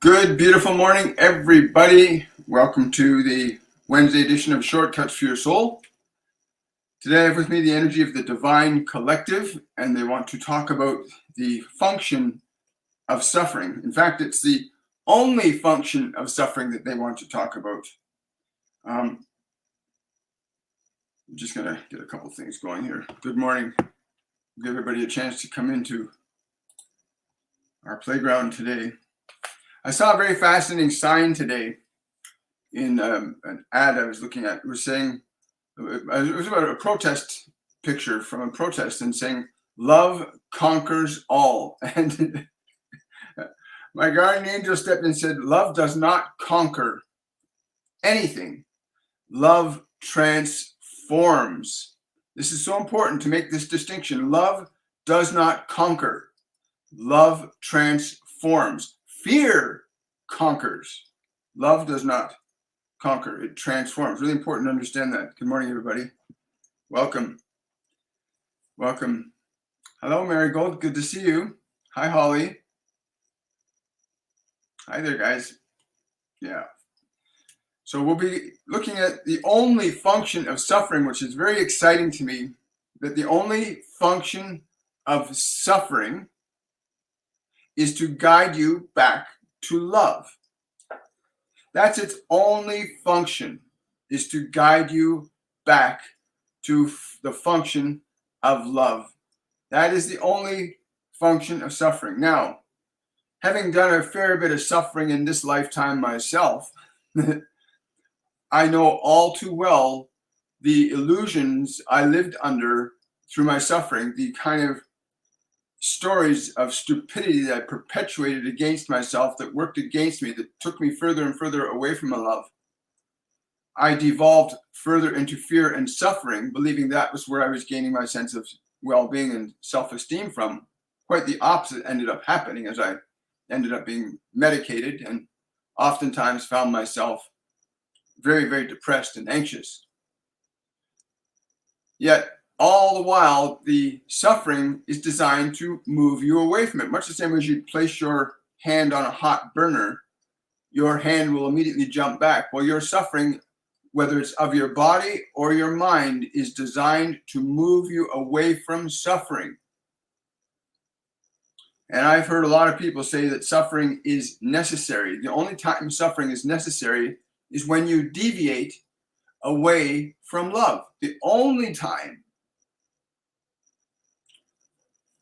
Good, beautiful morning, everybody. Welcome to the Wednesday edition of Shortcuts for Your Soul. Today I have with me the energy of the Divine Collective, and they want to talk about the function of suffering. In fact, it's the only function of suffering that they want to talk about. I'm just going to get a couple things going here. Good morning. Give everybody a chance to come into our playground today. I saw a very fascinating sign today in an ad I was looking at. It was saying, it was about a protest picture from a protest and saying, "Love conquers all." And my guardian angel stepped in and said, "Love does not conquer anything. Love transforms." This is so important to make this distinction. Love does not conquer. Love transforms. Fear conquers. Love does not conquer. It transforms. Really important to understand that. Good morning, everybody. Welcome. Welcome. Hello, Marigold. Good to see you. Hi, Holly. Hi there, guys. Yeah. So we'll be looking at the only function of suffering, which is very exciting to me, that the only function of suffering is to guide you back to love. That's its only function, is to guide you back to the function of love. That is the only function of suffering. Now, having done a fair bit of suffering in this lifetime myself, I know all too well the illusions I lived under through my suffering, the kind of stories of stupidity that I perpetuated against myself, that worked against me, that took me further and further away from my love. I devolved further into fear and suffering, believing that was where I was gaining my sense of well-being and self-esteem from. Quite the opposite ended up happening, as I ended up being medicated and oftentimes found myself very, very depressed and anxious. Yet, all the while, the suffering is designed to move you away from it. Much the same as you place your hand on a hot burner, your hand will immediately jump back. Well, your suffering, whether it's of your body or your mind, is designed to move you away from suffering. And I've heard a lot of people say that suffering is necessary. The only time suffering is necessary is when you deviate away from love. The only time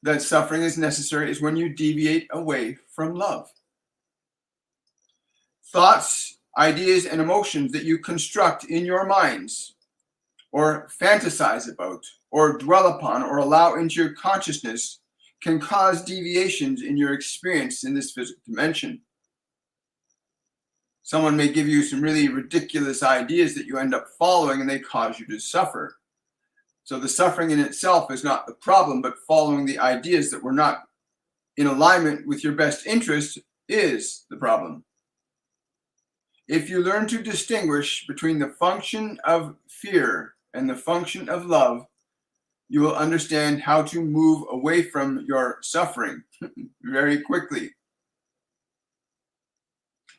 that suffering is necessary is when you deviate away from love. Thoughts, ideas, and emotions that you construct in your minds, or fantasize about, or dwell upon, or allow into your consciousness can cause deviations in your experience in this physical dimension. Someone may give you some really ridiculous ideas that you end up following, and they cause you to suffer. So the suffering in itself is not the problem, but following the ideas that were not in alignment with your best interest is the problem. If you learn to distinguish between the function of fear and the function of love, you will understand how to move away from your suffering very quickly.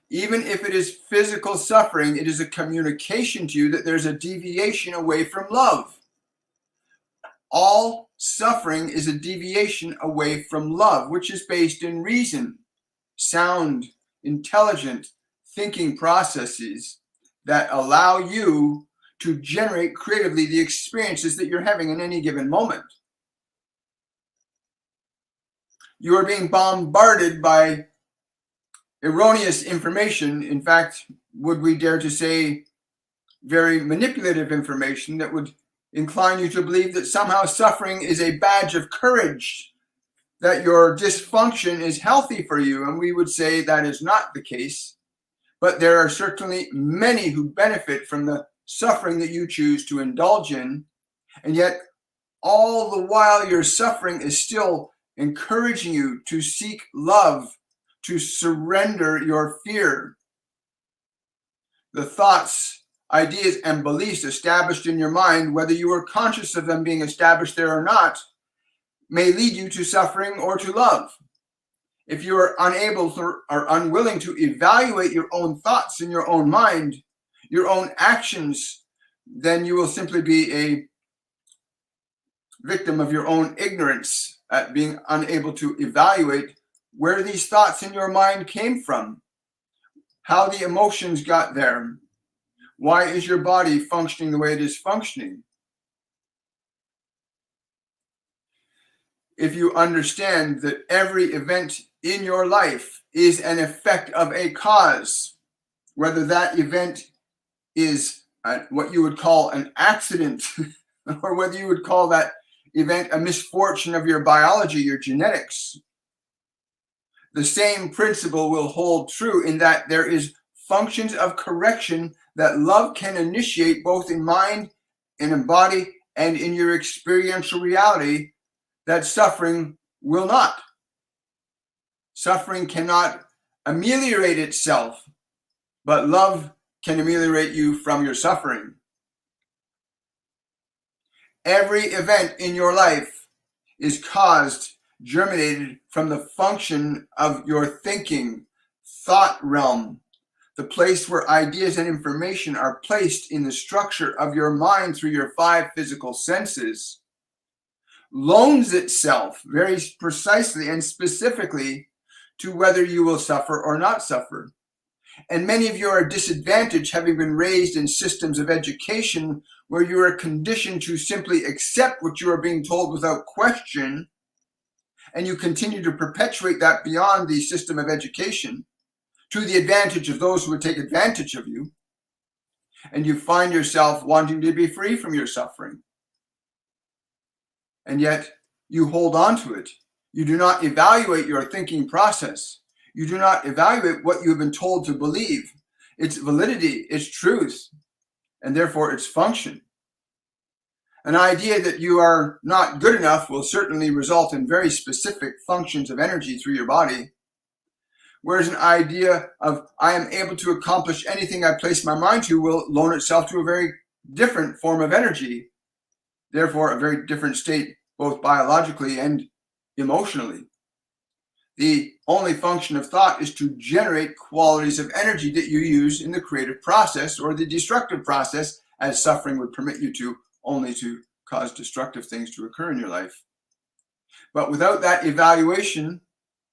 Even if it is physical suffering, it is a communication to you that there's a deviation away from love. All suffering is a deviation away from love, which is based in reason, sound, intelligent thinking processes that allow you to generate creatively the experiences that you're having in any given moment. You are being bombarded by erroneous information. In fact, would we dare to say very manipulative information that would incline you to believe that somehow suffering is a badge of courage, that your dysfunction is healthy for you. And we would say that is not the case. But there are certainly many who benefit from the suffering that you choose to indulge in. And yet, all the while, your suffering is still encouraging you to seek love, to surrender your fear. The thoughts, ideas, and beliefs established in your mind, whether you are conscious of them being established there or not, may lead you to suffering or to love. If you are unable to, or unwilling to evaluate your own thoughts in your own mind, your own actions, then you will simply be a victim of your own ignorance at being unable to evaluate where these thoughts in your mind came from, how the emotions got there, why is your body functioning the way it is functioning. If you understand that every event in your life is an effect of a cause, whether that event is what you would call an accident, or whether you would call that event a misfortune of your biology, your genetics, the same principle will hold true in that there is functions of correction that love can initiate both in mind, in body, and in your experiential reality that suffering will not. Suffering cannot ameliorate itself, but love can ameliorate you from your suffering. Every event in your life is caused, germinated from the function of your thinking, thought realm, the place where ideas and information are placed in the structure of your mind through your 5 physical senses, loans itself very precisely and specifically to whether you will suffer or not suffer. And many of you are disadvantaged, having been raised in systems of education where you are conditioned to simply accept what you are being told without question, and you continue to perpetuate that beyond the system of education to the advantage of those who would take advantage of you, and you find yourself wanting to be free from your suffering. And yet you hold on to it. You do not evaluate your thinking process. You do not evaluate what you have been told to believe, its validity, its truth, and therefore its function. An idea that you are not good enough will certainly result in very specific functions of energy through your body, whereas an idea of I am able to accomplish anything I place my mind to will loan itself to a very different form of energy, therefore a very different state, both biologically and emotionally. The only function of thought is to generate qualities of energy that you use in the creative process or the destructive process, as suffering would permit you to, only to cause destructive things to occur in your life. But without that evaluation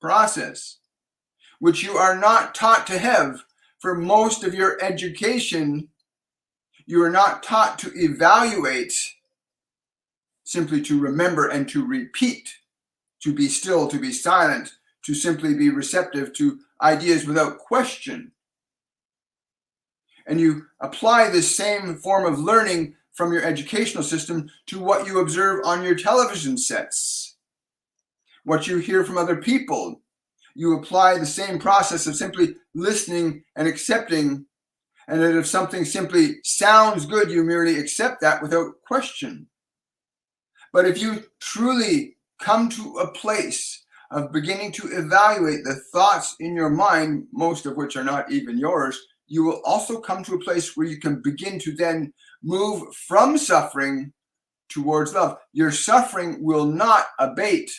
process, which you are not taught to have for most of your education, you are not taught to evaluate, simply to remember and to repeat, to be still, to be silent, to simply be receptive to ideas without question. And you apply this same form of learning from your educational system to what you observe on your television sets, what you hear from other people. You apply the same process of simply listening and accepting, and that if something simply sounds good, you merely accept that without question. But if you truly come to a place of beginning to evaluate the thoughts in your mind, most of which are not even yours, you will also come to a place where you can begin to then move from suffering towards love. Your suffering will not abate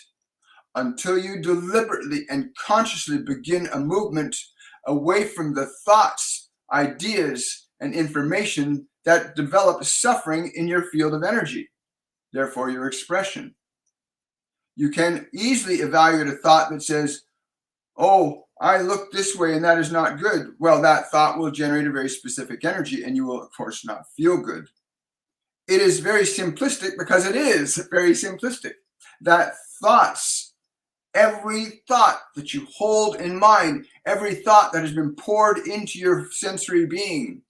until you deliberately and consciously begin a movement away from the thoughts, ideas, and information that develop suffering in your field of energy, therefore your expression. You can easily evaluate a thought that says, oh, I look this way and that is not good. Well, that thought will generate a very specific energy and you will, of course, not feel good. It is very simplistic because it is very simplistic. That thoughts, every thought that you hold in mind, every thought that has been poured into your sensory being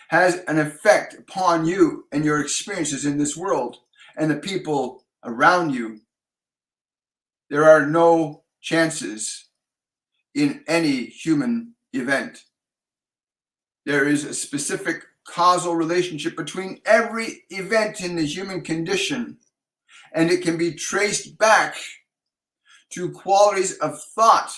has an effect upon you and your experiences in this world and the people around you. There are no chances in any human event. There is a specific causal relationship between every event in the human condition, and it can be traced back to qualities of thought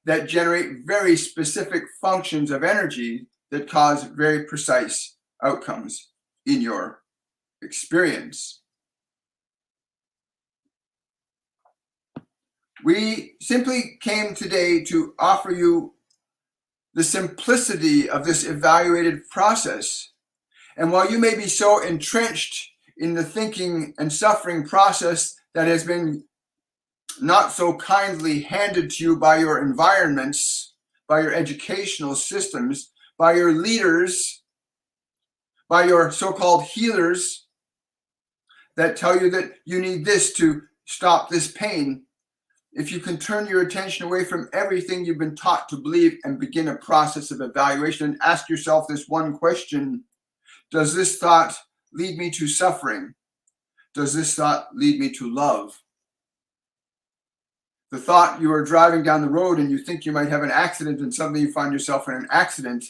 that generate very specific functions of energy that cause very precise outcomes in your experience. We simply came today to offer you the simplicity of this evaluated process. And while you may be so entrenched in the thinking and suffering process that has been not so kindly handed to you by your environments, by your educational systems, by your leaders, by your so-called healers that tell you that you need this to stop this pain, if you can turn your attention away from everything you've been taught to believe and begin a process of evaluation and ask yourself this one question: does this thought lead me to suffering? Does this thought lead me to love? The thought you are driving down the road and you think you might have an accident and suddenly you find yourself in an accident,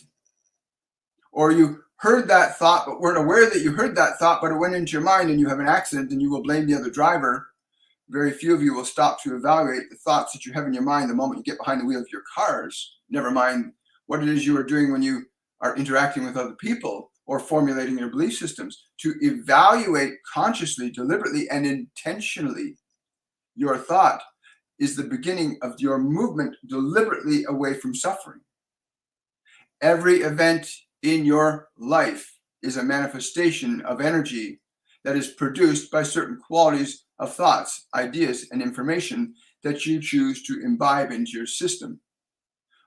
or you heard that thought but weren't aware that you heard that thought, but it went into your mind and you have an accident and you will blame the other driver. Very few of you will stop to evaluate the thoughts that you have in your mind the moment you get behind the wheel of your cars, never mind what it is you are doing when you are interacting with other people or formulating your belief systems. To evaluate consciously, deliberately, and intentionally your thought is the beginning of your movement deliberately away from suffering. Every event in your life is a manifestation of energy that is produced by certain qualities of thoughts, ideas, and information that you choose to imbibe into your system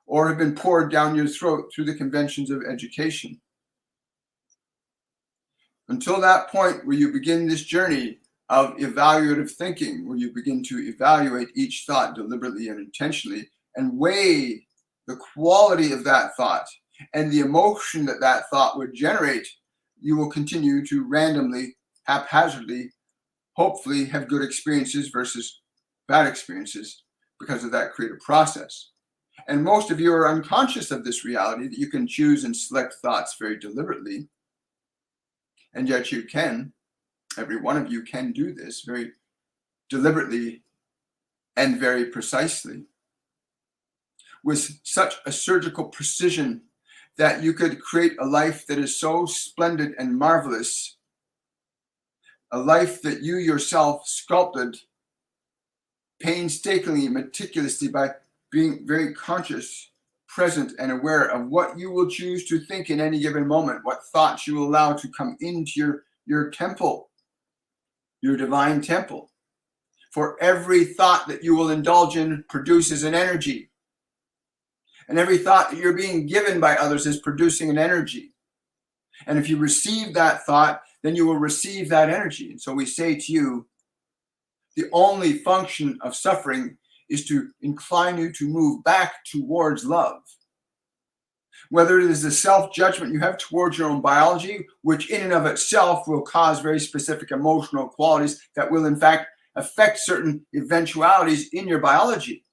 or have been poured down your throat through the conventions of education. Until that point where you begin this journey of evaluative thinking, where you begin to evaluate each thought deliberately and intentionally and weigh the quality of that thought and the emotion that that thought would generate, you will continue to randomly, haphazardly, hopefully have good experiences versus bad experiences because of that creative process. And most of you are unconscious of this reality, that you can choose and select thoughts very deliberately. And yet you can. Every one of you can do this very deliberately and very precisely, with such a surgical precision that you could create a life that is so splendid and marvelous, a life that you yourself sculpted painstakingly, meticulously, by being very conscious, present, and aware of what you will choose to think in any given moment, what thoughts you will allow to come into your temple, your divine temple. For every thought that you will indulge in produces an energy. And every thought that you're being given by others is producing an energy. And if you receive that thought, then you will receive that energy. And so we say to you, the only function of suffering is to incline you to move back towards love. Whether it is the self-judgment you have towards your own biology, which in and of itself will cause very specific emotional qualities that will in fact affect certain eventualities in your biology.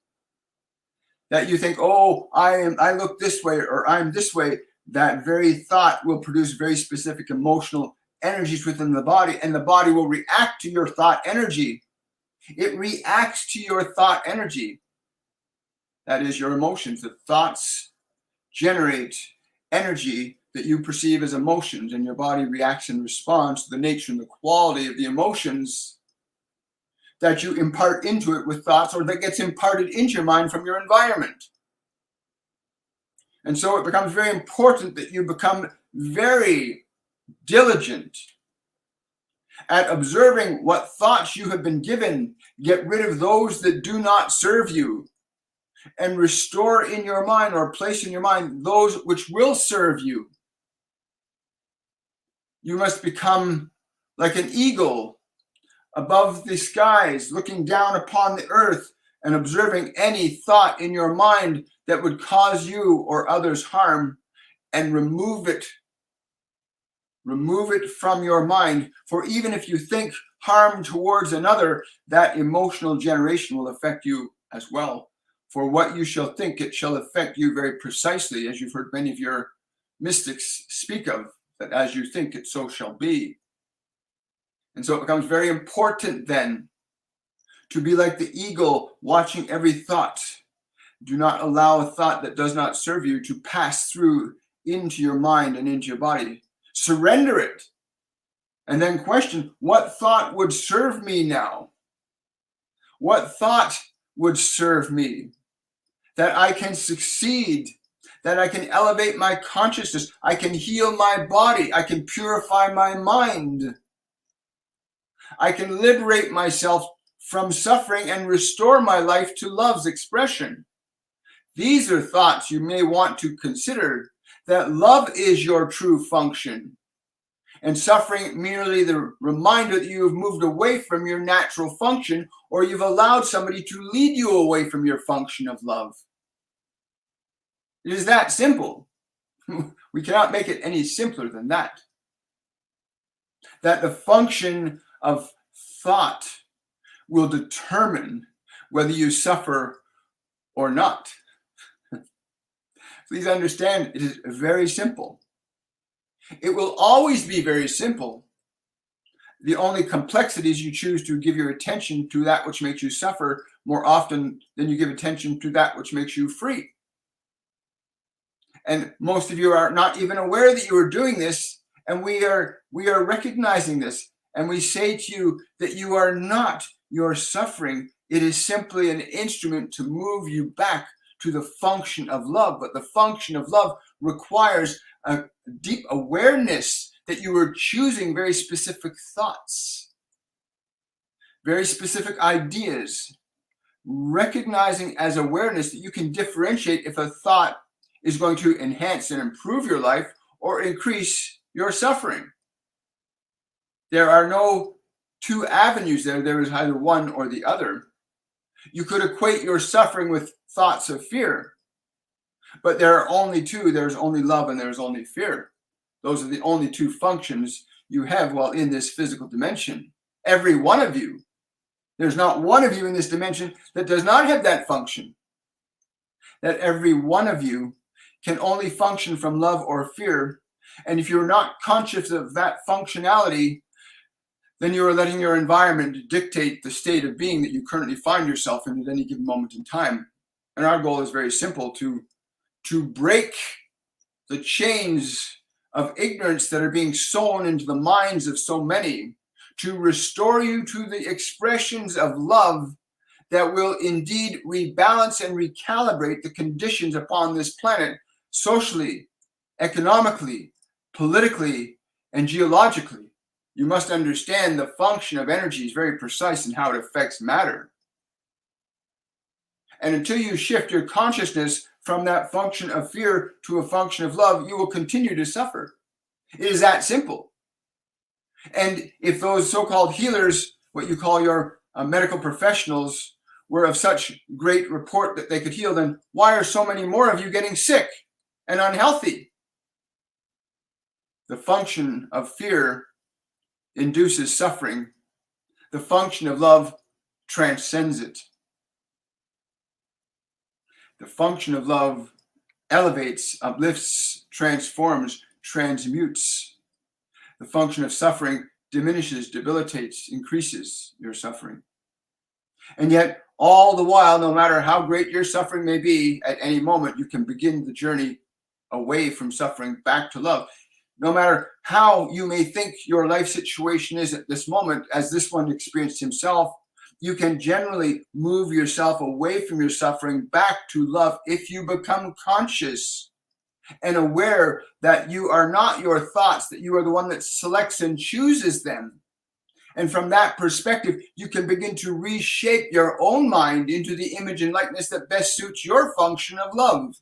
That you think, oh, I look this way or I'm this way, that very thought will produce very specific emotional energies within the body, and the body will react to your thought energy. It reacts to your thought energy. That is your emotions. The thoughts generate energy that you perceive as emotions, and your body reacts and responds to the nature and the quality of the emotions that you impart into it with thoughts, or that gets imparted into your mind from your environment. And so it becomes very important that you become very diligent at observing what thoughts you have been given, get rid of those that do not serve you, and restore in your mind, or place in your mind, those which will serve you. You must become like an eagle above the skies, looking down upon the earth and observing any thought in your mind that would cause you or others harm, and remove it. Remove it from your mind. For even if you think harm towards another, that emotional generation will affect you as well. For what you shall think, it shall affect you very precisely, as you've heard many of your mystics speak of, that as you think it, so shall be. And so it becomes very important then to be like the eagle, watching every thought. Do not allow a thought that does not serve you to pass through into your mind and into your body. Surrender it. And then question, what thought would serve me now? What thought would serve me, that I can succeed, that I can elevate my consciousness, I can heal my body, I can purify my mind, I can liberate myself from suffering and restore my life to love's expression. These are thoughts you may want to consider, that love is your true function, and suffering merely the reminder that you have moved away from your natural function, or you've allowed somebody to lead you away from your function of love. It is that simple. We cannot make it any simpler than that. That the function of thought will determine whether you suffer or not. Please understand, it is very simple. It will always be very simple. The only complexity is you choose to give your attention to that which makes you suffer more often than you give attention to that which makes you free. And most of you are not even aware that you are doing this, and we are recognizing this, and we say to you that you are not your suffering. It is simply an instrument to move you back to the function of love. But the function of love requires a deep awareness that you are choosing very specific thoughts, very specific ideas, recognizing as awareness that you can differentiate if a thought is going to enhance and improve your life or increase your suffering. There are no two avenues there. There is either one or the other. You could equate your suffering with thoughts of fear, but there are only two. There's only love and there's only fear. Those are the only two functions you have while in this physical dimension. Every one of you. There's not one of you in this dimension that does not have that function. That every one of you can only function from love or fear. And if you're not conscious of that functionality, then you are letting your environment dictate the state of being that you currently find yourself in at any given moment in time. And our goal is very simple, to break the chains of ignorance that are being sown into the minds of so many, to restore you to the expressions of love that will indeed rebalance and recalibrate the conditions upon this planet, socially, economically, politically, and geologically. You must understand the function of energy is very precise in how it affects matter. And until you shift your consciousness from that function of fear to a function of love, you will continue to suffer. It is that simple. And if those so-called healers, what you call your medical professionals, were of such great report that they could heal, then why are so many more of you getting sick and unhealthy? The function of fear induces suffering. The function of love transcends it. The function of love elevates, uplifts, transforms, transmutes. The function of suffering diminishes, debilitates, increases your suffering. And yet, all the while, no matter how great your suffering may be, at any moment you can begin the journey away from suffering back to love. No matter how you may think your life situation is at this moment, as this one experienced himself, you can generally move yourself away from your suffering back to love if you become conscious and aware that you are not your thoughts, that you are the one that selects and chooses them. And from that perspective, you can begin to reshape your own mind into the image and likeness that best suits your function of love,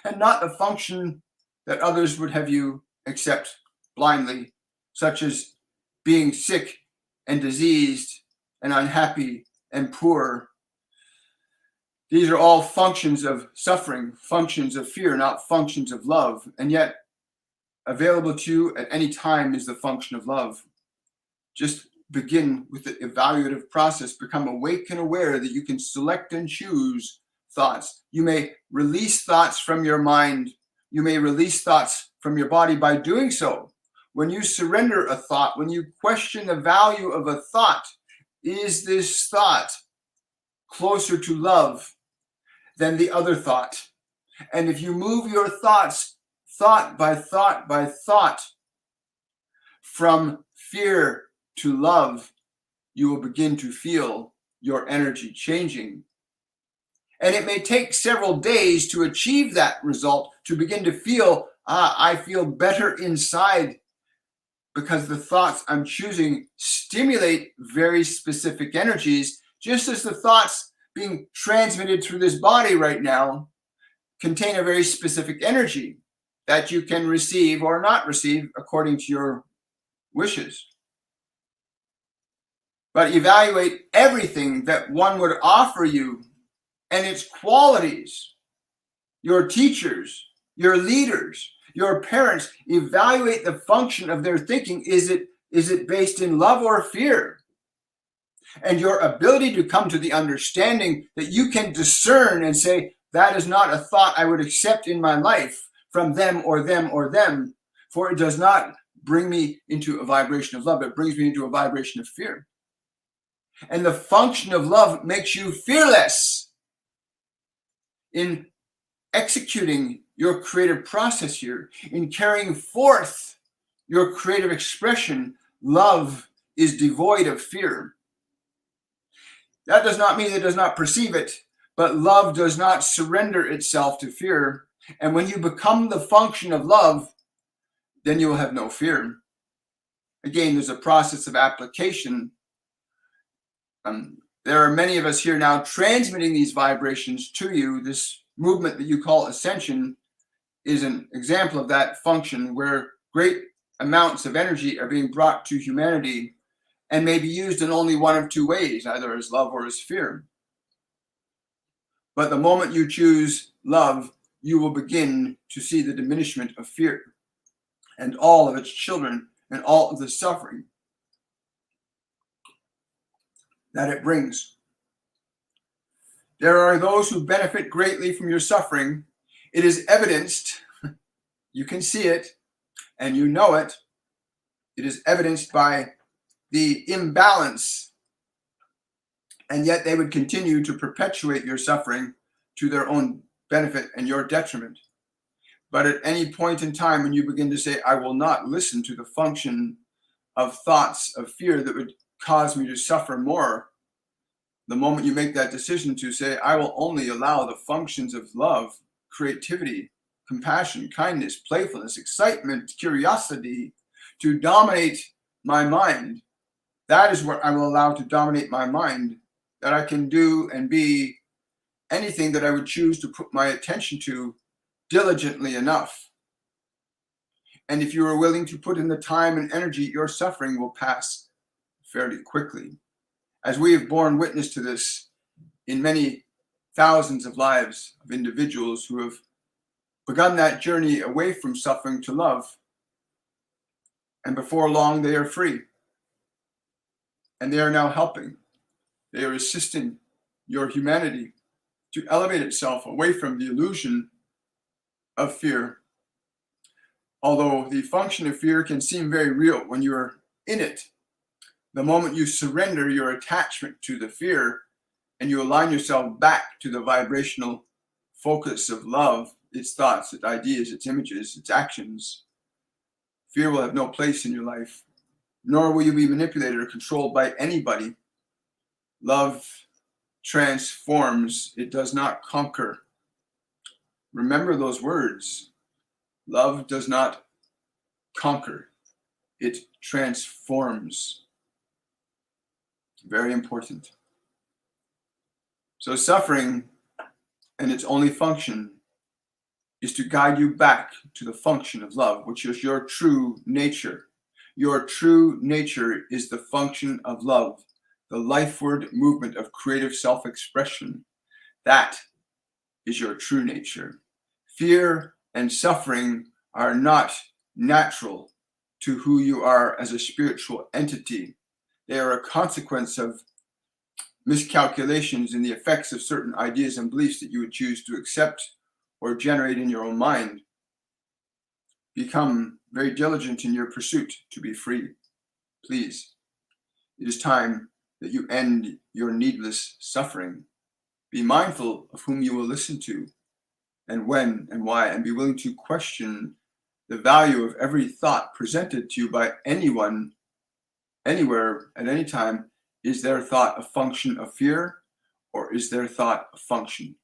and not the function that others would have you accept blindly, such as being sick and diseased and unhappy and poor. These are all functions of suffering, functions of fear, not functions of love. And yet, available to you at any time is the function of love. Just begin with the evaluative process. Become awake and aware that you can select and choose thoughts. You may release thoughts from your mind. You may release thoughts from your body by doing so. When you surrender a thought, when you question the value of a thought, is this thought closer to love than the other thought? And if you move your thoughts, thought by thought by thought, from fear to love, you will begin to feel your energy changing. And it may take several days to achieve that result, to begin to feel, I feel better inside, because the thoughts I'm choosing stimulate very specific energies, just as the thoughts being transmitted through this body right now contain a very specific energy that you can receive or not receive according to your wishes. But evaluate everything that one would offer you and its qualities. Your teachers, your leaders, your parents, evaluate the function of their thinking. Is it based in love or fear? And your ability to come to the understanding that you can discern and say, that is not a thought I would accept in my life from them or them or them, for it does not bring me into a vibration of love. It brings me into a vibration of fear. And the function of love makes you fearless in executing your creative process here, in carrying forth your creative expression. Love is devoid of fear. That does not mean it does not perceive it, but love does not surrender itself to fear. And when you become the function of love, then you will have no fear. Again, there's a process of application. There are many of us here now transmitting these vibrations to you. This movement that you call Ascension is an example of that function, where great amounts of energy are being brought to humanity and may be used in only one of two ways, either as love or as fear. But the moment you choose love, you will begin to see the diminishment of fear and all of its children and all of the suffering that it brings. There are those who benefit greatly from your suffering. It is evidenced, you can see it, and you know it. It is evidenced by the imbalance, and yet they would continue to perpetuate your suffering to their own benefit and your detriment. But at any point in time when you begin to say, I will not listen to the function of thoughts of fear that would cause me to suffer more, the moment you make that decision to say, I will only allow the functions of love, creativity, compassion, kindness, playfulness, excitement, curiosity to dominate my mind, that is what I will allow to dominate my mind, that I can do and be anything that I would choose to put my attention to diligently enough. And if you are willing to put in the time and energy, your suffering will pass fairly quickly. As we have borne witness to this in many thousands of lives of individuals who have begun that journey away from suffering to love, and before long they are free. And they are now helping. They are assisting your humanity to elevate itself away from the illusion of fear. Although the function of fear can seem very real when you are in it, the moment you surrender your attachment to the fear and you align yourself back to the vibrational focus of love, its thoughts, its ideas, its images, its actions, fear will have no place in your life, nor will you be manipulated or controlled by anybody. Love transforms, it does not conquer. Remember those words. Love does not conquer, it transforms. Very important. So suffering and its only function is to guide you back to the function of love, which is your true nature. Your true nature is the function of love, the lifeward movement of creative self-expression. That is your true nature. Fear and suffering are not natural to who you are as a spiritual entity. They are a consequence of miscalculations in the effects of certain ideas and beliefs that you would choose to accept or generate in your own mind. Become very diligent in your pursuit to be free. Please, it is time that you end your needless suffering. Be mindful of whom you will listen to, and when and why, and be willing to question the value of every thought presented to you by anyone, anywhere, at any time. Is their thought a function of fear, or is their thought a function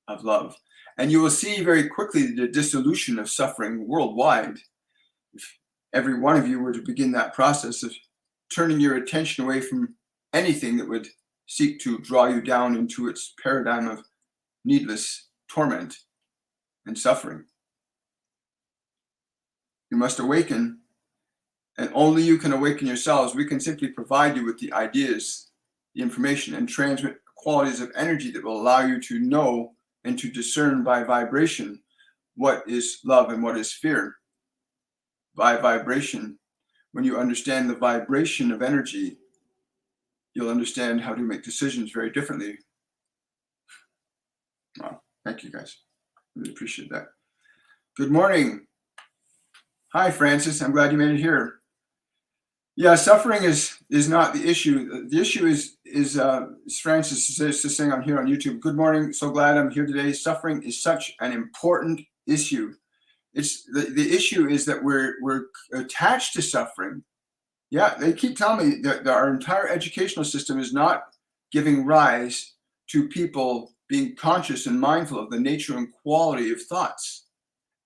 of love. And you will see very quickly the dissolution of suffering worldwide. If every one of you were to begin that process of turning your attention away from anything that would seek to draw you down into its paradigm of needless torment and suffering. You must awaken, and only you can awaken yourselves. We can simply provide you with the ideas, the information, and transmit qualities of energy that will allow you to know and to discern by vibration what is love and what is fear. By vibration, when you understand the vibration of energy, you'll understand how to make decisions very differently. Wow, thank you guys. Really appreciate that. Good morning. Hi, Francis. I'm glad you made it here. Yeah, suffering is not the issue. The issue is Francis is saying, I'm here on YouTube. Good morning. So glad I'm here today. Suffering is such an important issue. It's the issue is that we're attached to suffering. Yeah, they keep telling me that our entire educational system is not giving rise to people being conscious and mindful of the nature and quality of thoughts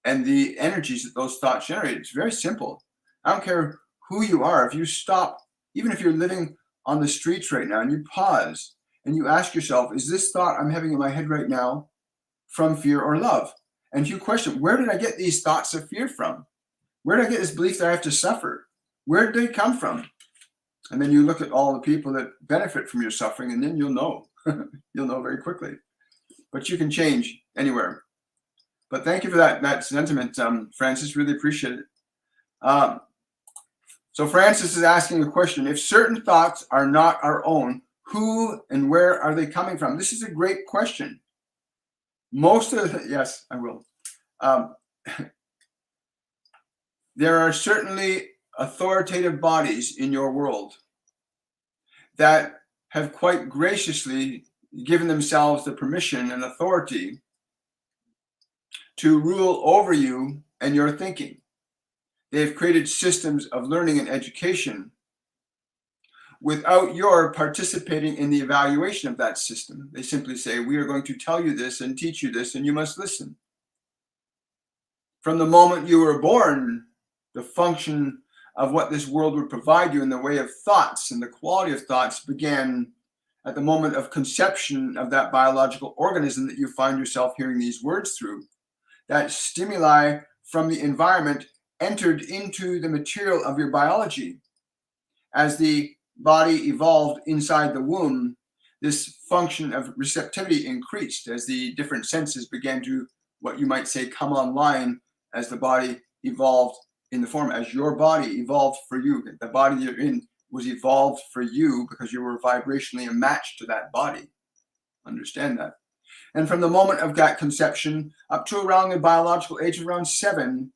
and the energies that those thoughts generate. It's very simple. I don't care who you are. If you stop, even if you're living on the streets right now, and you pause and you ask yourself, is this thought I'm having in my head right now from fear or love? And you question, where did I get these thoughts of fear from? Where did I get this belief that I have to suffer? Where did they come from? And then you look at all the people that benefit from your suffering, and then you'll know. You'll know very quickly. But you can change anywhere. But thank you for that sentiment, Francis. Really appreciate it. So Francis is asking a question. If certain thoughts are not our own, who and where are they coming from? This is a great question. Yes, I will. There are certainly authoritative bodies in your world that have quite graciously given themselves the permission and authority to rule over you and your thinking. They've created systems of learning and education without your participating in the evaluation of that system. They simply say, we are going to tell you this and teach you this, and you must listen. From the moment you were born, the function of what this world would provide you in the way of thoughts and the quality of thoughts began at the moment of conception of that biological organism that you find yourself hearing these words through. That stimuli from the environment entered into the material of your biology. As the body evolved inside the womb, this function of receptivity increased as the different senses began to, what you might say, come online as the body evolved in the form, as your body evolved for you. The body you're in was evolved for you because you were vibrationally matched to that body. Understand that. And from the moment of that conception up to around the biological age of around 7,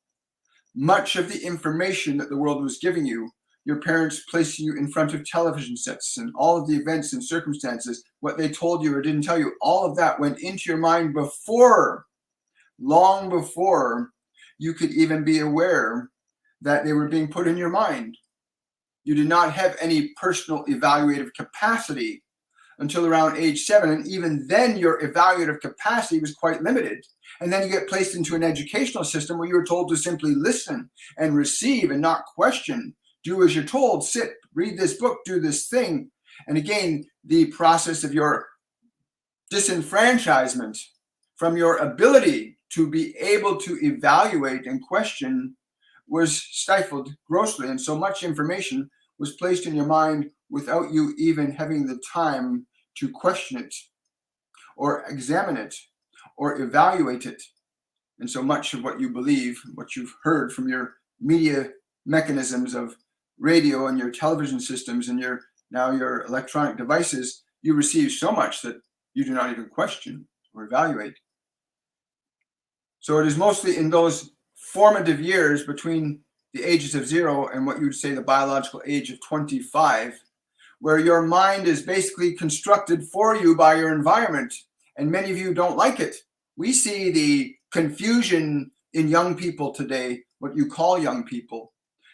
much of the information that the world was giving you, your parents placing you in front of television sets and all of the events and circumstances, what they told you or didn't tell you, all of that went into your mind long before you could even be aware that they were being put in your mind. You did not have any personal evaluative capacity until around age 7. And even then, your evaluative capacity was quite limited. And then you get placed into an educational system where you were told to simply listen and receive and not question. Do as you're told, sit, read this book, do this thing. And again, the process of your disenfranchisement from your ability to be able to evaluate and question was stifled grossly. And so much information was placed in your mind without you even having the time to question it or examine it or evaluate it. And so much of what you believe, what you've heard from your media mechanisms of radio and your television systems and your electronic devices, you receive so much that you do not even question or evaluate. So it is mostly in those formative years between the ages of 0 and what you would say the biological age of 25, where your mind is basically constructed for you by your environment. And many of you don't like it. We see the confusion in young people today, what you call young people.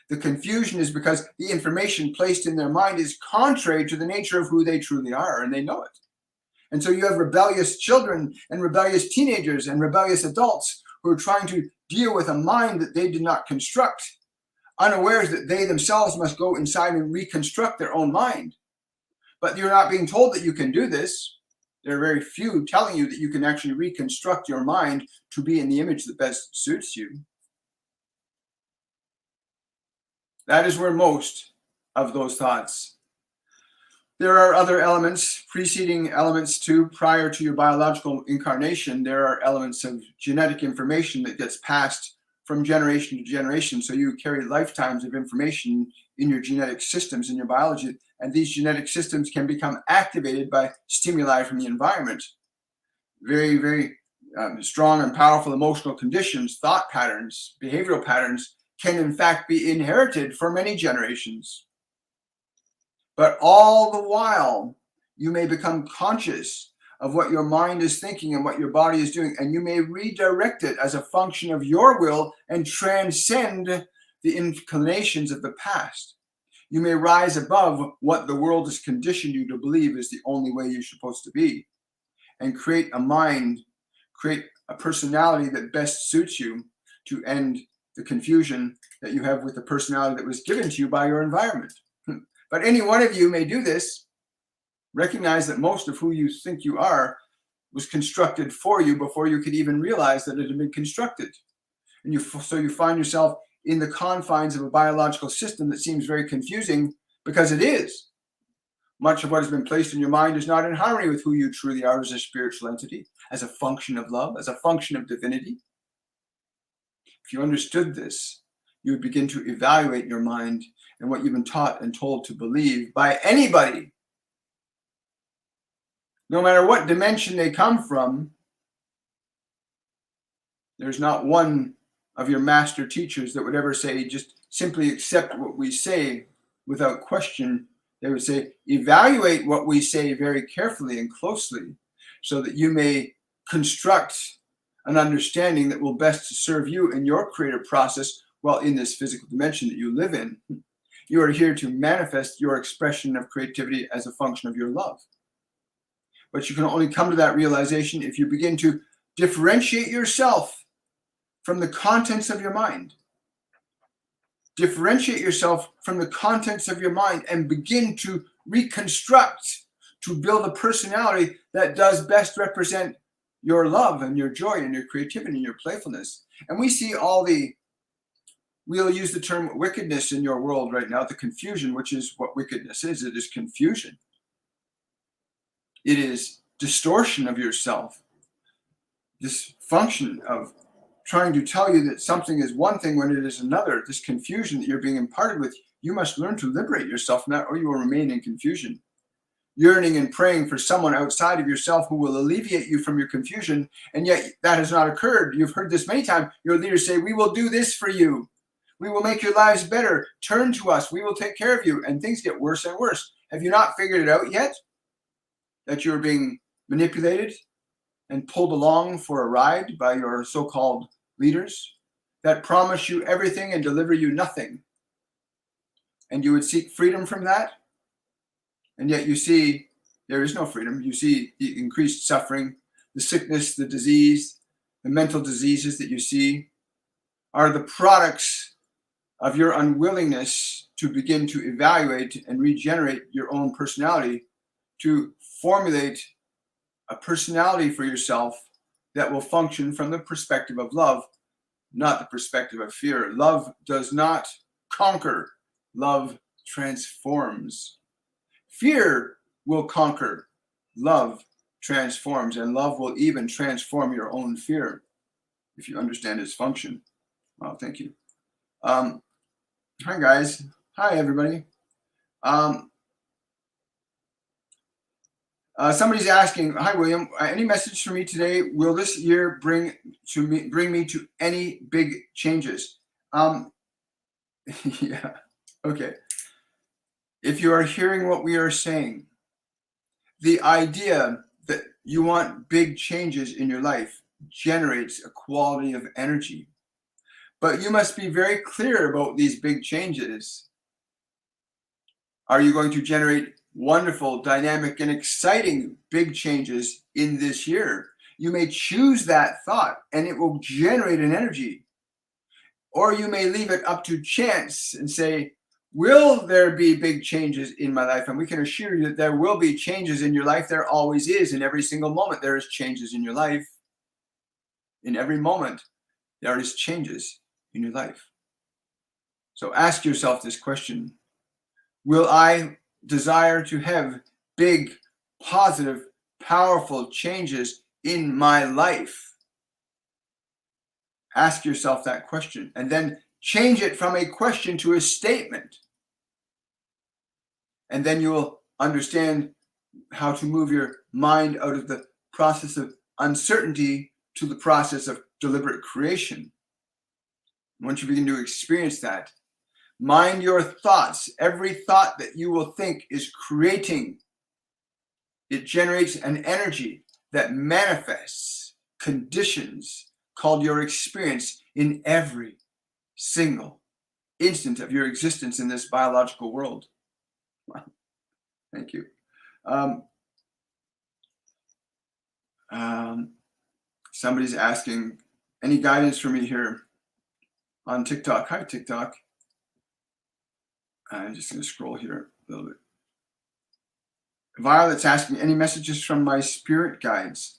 The confusion is because the information placed in their mind is contrary to the nature of who they truly are, and they know it. And so you have rebellious children and rebellious teenagers and rebellious adults who are trying to deal with a mind that they did not construct, unawares that they themselves must go inside and reconstruct their own mind. But you're not being told that you can do this. There are very few telling you that you can actually reconstruct your mind to be in the image that best suits you. That is where most of those thoughts. There are other elements, preceding elements too, prior to your biological incarnation. There are elements of genetic information that gets passed from generation to generation. So you carry lifetimes of information in your genetic systems, in your biology. And these genetic systems can become activated by stimuli from the environment. Very, very strong and powerful emotional conditions, thought patterns, behavioral patterns can in fact be inherited for many generations. But all the while, you may become conscious of what your mind is thinking and what your body is doing, and you may redirect it as a function of your will and transcend the inclinations of the past. You may rise above what the world has conditioned you to believe is the only way you're supposed to be, and create a mind, create a personality that best suits you to end the confusion that you have with the personality that was given to you by your environment. But any one of you may do this. Recognize that most of who you think you are was constructed for you before you could even realize that it had been constructed. And so you find yourself in the confines of a biological system that seems very confusing, because it is. Much of what has been placed in your mind is not in harmony with who you truly are as a spiritual entity, as a function of love, as a function of divinity. If you understood this, you would begin to evaluate your mind and what you've been taught and told to believe by anybody, no matter what dimension they come from. There's not one of your master teachers that would ever say, just simply accept what we say without question. They would say, evaluate what we say very carefully and closely so that you may construct an understanding that will best serve you in your creative process while in this physical dimension that you live in. You are here to manifest your expression of creativity as a function of your love. But you can only come to that realization if you begin to differentiate yourself from the contents of your mind. Differentiate yourself from the contents of your mind and begin to reconstruct, to build a personality that does best represent your love and your joy and your creativity and your playfulness. And we see we'll use the term wickedness in your world right now, the confusion, which is what wickedness is. It is confusion. It is distortion of yourself. This function of trying to tell you that something is one thing when it is another, this confusion that you're being imparted with, you must learn to liberate yourself from that, or you will remain in confusion. Yearning and praying for someone outside of yourself who will alleviate you from your confusion, and yet that has not occurred. You've heard this many times. Your leaders say, we will do this for you. We will make your lives better. Turn to us. We will take care of you. And things get worse and worse. Have you not figured it out yet? That you're being manipulated and pulled along for a ride by your so-called leaders that promise you everything and deliver you nothing. And you would seek freedom from that. And yet you see there is no freedom. You see the increased suffering, the sickness, the disease, the mental diseases that you see are the products of your unwillingness to begin to evaluate and regenerate your own personality, to formulate a personality for yourself that will function from the perspective of love, not the perspective of fear. Love does not conquer. Love transforms. Fear will conquer. Love transforms, and love will even transform your own fear if you understand its function. Well, thank you. Hi, guys. Hi, everybody. Somebody's asking, hi, William, any message for me today? Will this year bring me to any big changes? Yeah, okay. If you are hearing what we are saying, the idea that you want big changes in your life generates a quality of energy. But you must be very clear about these big changes. Are you going to generate wonderful, dynamic, and exciting big changes in this year. You may choose that thought and it will generate an energy. Or you may leave it up to chance and say, will there be big changes in my life? And we can assure you that there will be changes in your life. There always is. In every single moment, there is changes in your life. In every moment, there is changes in your life. So ask yourself this question. Will I desire to have big, positive, powerful changes in my life? Ask yourself that question and then change it from a question to a statement. And then you will understand how to move your mind out of the process of uncertainty to the process of deliberate creation. Once you begin to experience that, mind your thoughts. Every thought that you will think is creating. It generates an energy that manifests conditions called your experience in every single instant of your existence in this biological world. Thank you. Somebody's asking, any guidance for me here on TikTok? Hi, TikTok. I'm just going to scroll here a little bit. Violet's asking, any messages from my spirit guides?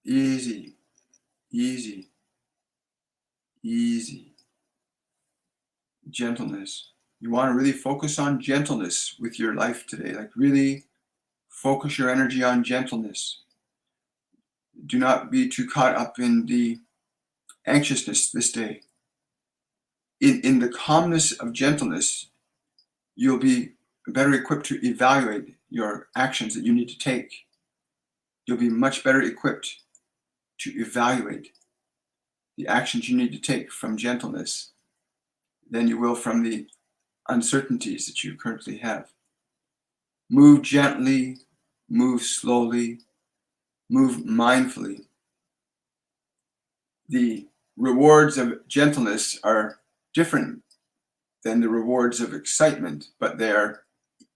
Easy, easy, easy. Gentleness. You want to really focus on gentleness with your life today. Like really focus your energy on gentleness. Do not be too caught up in the anxiousness this day. In the calmness of gentleness, you'll be better equipped to evaluate your actions that you need to take. You'll be much better equipped to evaluate the actions you need to take from gentleness than you will from the uncertainties that you currently have. Move gently, move slowly, move mindfully. The rewards of gentleness are different than the rewards of excitement, but they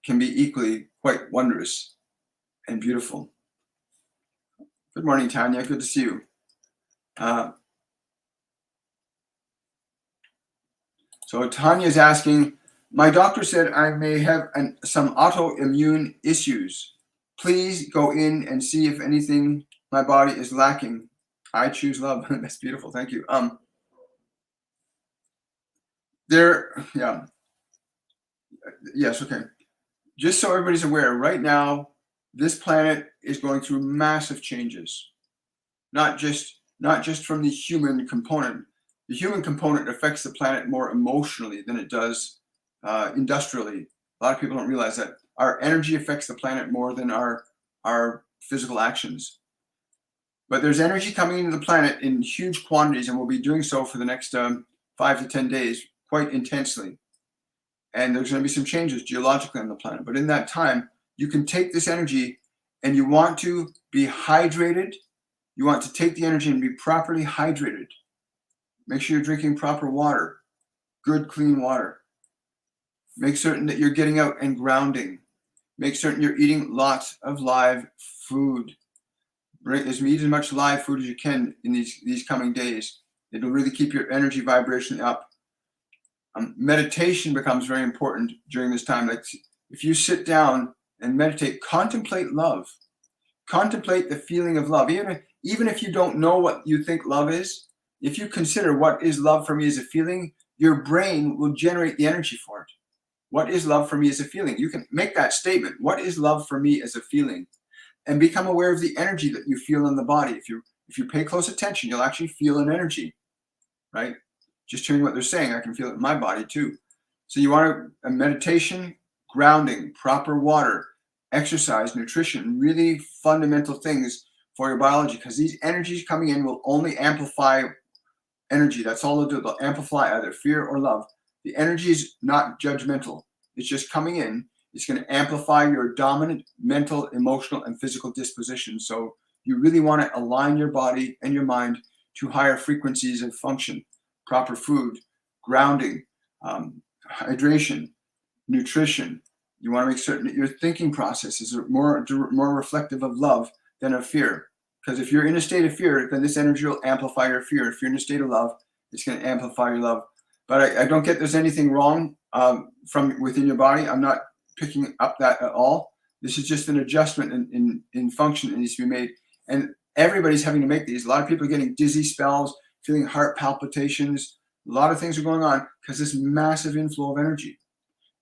can be equally quite wondrous and beautiful. Good morning, Tanya. Good to see you. So Tanya's asking, my doctor said I may have some autoimmune issues. Please go in and see if anything my body is lacking. I choose love. That's beautiful. Thank you. Yes, okay. Just so everybody's aware, right now, this planet is going through massive changes. Not just from the human component. The human component affects the planet more emotionally than it does industrially. A lot of people don't realize that our energy affects the planet more than our physical actions. But there's energy coming into the planet in huge quantities, and we'll be doing so for the next 5 to 10 days quite intensely. And there's going to be some changes geologically on the planet. But in that time, you can take this energy and you want to be hydrated. You want to take the energy and be properly hydrated. Make sure you're drinking proper water, good, clean water. Make certain that you're getting out and grounding. Make certain you're eating lots of live food. Eat as much live food as you can in these coming days. It'll really keep your energy vibration up. Meditation becomes very important during this time. Like if you sit down and meditate, contemplate love. Contemplate the feeling of love. Even if you don't know what you think love is, if you consider what is love for me as a feeling, your brain will generate the energy for it. What is love for me as a feeling? You can make that statement. What is love for me as a feeling? And become aware of the energy that you feel in the body. If you pay close attention, you'll actually feel an energy, right? Just hearing what they're saying, I can feel it in my body too. So you want a meditation, grounding, proper water, exercise, nutrition, really fundamental things for your biology, because these energies coming in will only amplify energy. That's all they'll do. They'll amplify either fear or love. The energy is not judgmental. It's just coming in. It's going to amplify your dominant mental, emotional, and physical disposition. So you really want to align your body and your mind to higher frequencies of function, proper food, grounding, hydration, nutrition. You want to make certain that your thinking process is more reflective of love than of fear. Because if you're in a state of fear, then this energy will amplify your fear. If you're in a state of love, it's going to amplify your love. But I don't get there's anything wrong from within your body. I'm not picking up that at all. This is just an adjustment in function that needs to be made. And everybody's having to make these. A lot of people are getting dizzy spells, feeling heart palpitations. A lot of things are going on because this massive inflow of energy.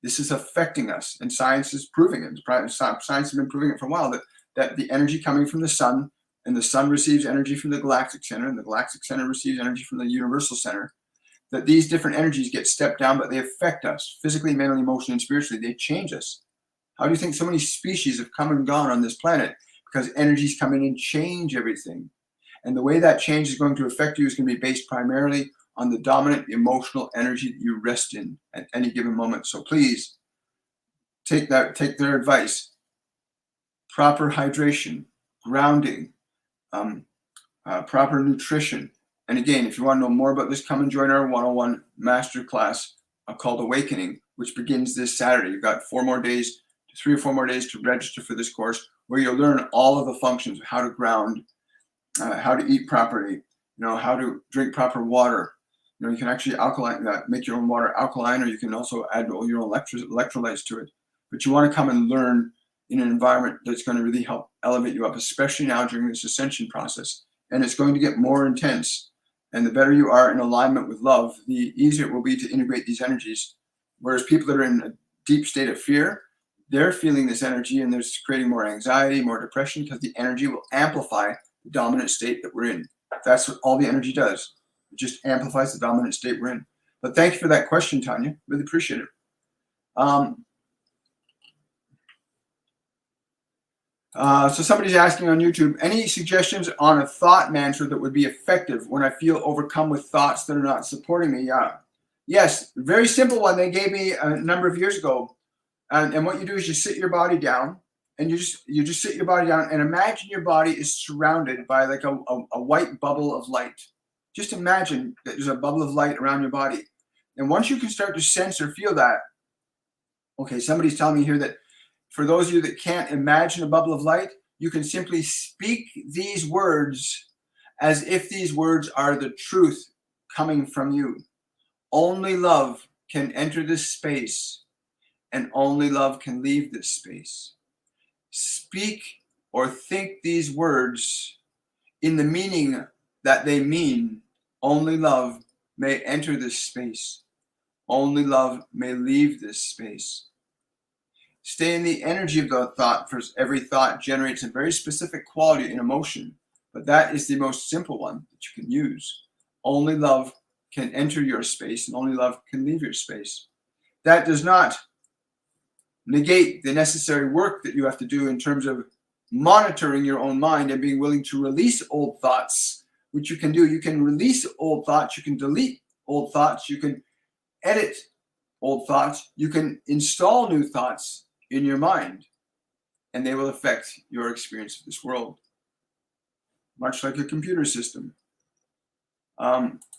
This is affecting us, and science is proving it. Science has been proving it for a while, that the energy coming from the sun, and the sun receives energy from the galactic center, and the galactic center receives energy from the universal center, that these different energies get stepped down, but they affect us physically, mentally, emotionally, and spiritually. They change us. How do you think so many species have come and gone on this planet? Because energies come in and change everything. And the way that change is going to affect you is going to be based primarily on the dominant emotional energy that you rest in at any given moment. So please take their advice. Proper hydration, grounding, proper nutrition. And again, if you want to know more about this, come and join our 101 masterclass called Awakening, which begins this Saturday. You've got 3 or 4 more days to register for this course, where you'll learn all of the functions of how to ground, how to eat properly, how to drink proper water. You can actually make your own water alkaline, or you can also add all your own electrolytes to it. But you want to come and learn in an environment that's going to really help elevate you up, especially now during this ascension process. And it's going to get more intense. And the better you are in alignment with love, the easier it will be to integrate these energies. Whereas people that are in a deep state of fear, they're feeling this energy and they're creating more anxiety, more depression, because the energy will amplify the dominant state that we're in. That's what all the energy does. It just amplifies the dominant state we're in. But thank you for that question, Tanya. Really appreciate it. So somebody's asking on YouTube, any suggestions on a thought mantra that would be effective when I feel overcome with thoughts that are not supporting me? Yes, very simple one they gave me a number of years ago. And what you do is you sit your body down, and you just sit your body down and imagine your body is surrounded by like a white bubble of light. Just imagine that there's a bubble of light around your body. And once you can start to sense or feel that, okay, somebody's telling me here that for those of you that can't imagine a bubble of light, you can simply speak these words as if these words are the truth coming from you. Only love can enter this space, and only love can leave this space. Speak or think these words in the meaning that they mean. Only love may enter this space. Only love may leave this space. Stay in the energy of the thought, for every thought generates a very specific quality and emotion, but that is the most simple one that you can use. Only love can enter your space, and only love can leave your space. That does not negate the necessary work that you have to do in terms of monitoring your own mind and being willing to release old thoughts, which you can do. You can release old thoughts, you can delete old thoughts, you can edit old thoughts, you can install new thoughts in your mind, and they will affect your experience of this world, much like a computer system.